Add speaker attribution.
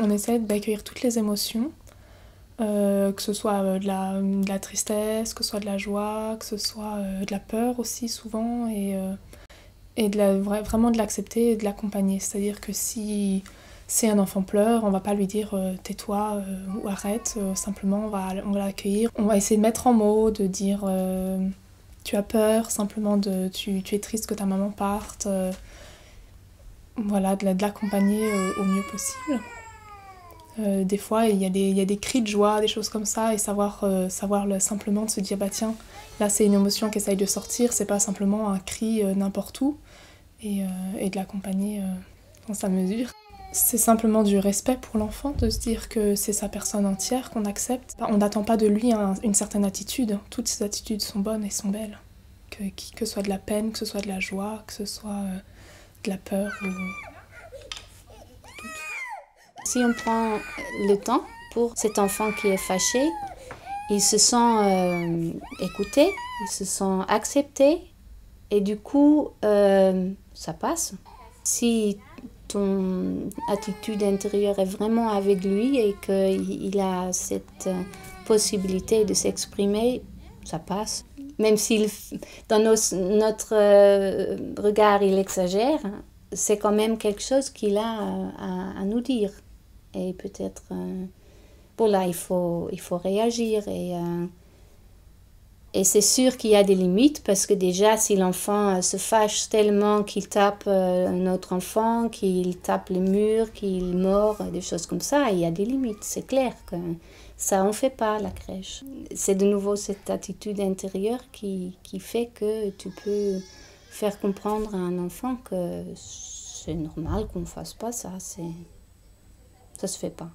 Speaker 1: On essaie d'accueillir toutes les émotions, que ce soit de la tristesse, que ce soit de la joie, que ce soit de la peur aussi souvent, et vraiment de l'accepter et de l'accompagner. C'est-à-dire que si un enfant pleure, on va pas lui dire tais-toi ou arrête, simplement on va l'accueillir. On va essayer de mettre en mots, de dire tu as peur, simplement tu es triste que ta maman parte, voilà, de l'accompagner au mieux possible. Des fois, il y a des cris de joie, des choses comme ça, et savoir simplement de se dire, bah tiens, là c'est une émotion qui essaye de sortir, c'est pas simplement un cri n'importe où, et de l'accompagner dans sa mesure. C'est simplement du respect pour l'enfant, de se dire que c'est sa personne entière, qu'on accepte. On n'attend pas de lui une certaine attitude, toutes ses attitudes sont bonnes et sont belles. Que ce soit de la peine, que ce soit de la joie, que ce soit de la peur ou...
Speaker 2: Si on prend le temps pour cet enfant qui est fâché, il se sent écouté, il se sent accepté et du coup, ça passe. Si ton attitude intérieure est vraiment avec lui et qu'il a cette possibilité de s'exprimer, ça passe. Même si dans notre regard il exagère, c'est quand même quelque chose qu'il a à nous dire. Et peut-être, bon là, il faut réagir. Et c'est sûr qu'il y a des limites, parce que déjà, si l'enfant se fâche tellement qu'il tape un autre enfant, qu'il tape les murs, qu'il mord, des choses comme ça, il y a des limites. C'est clair que ça, on ne fait pas à la crèche. C'est de nouveau cette attitude intérieure qui fait que tu peux faire comprendre à un enfant que c'est normal qu'on ne fasse pas ça. Ça se fait pas.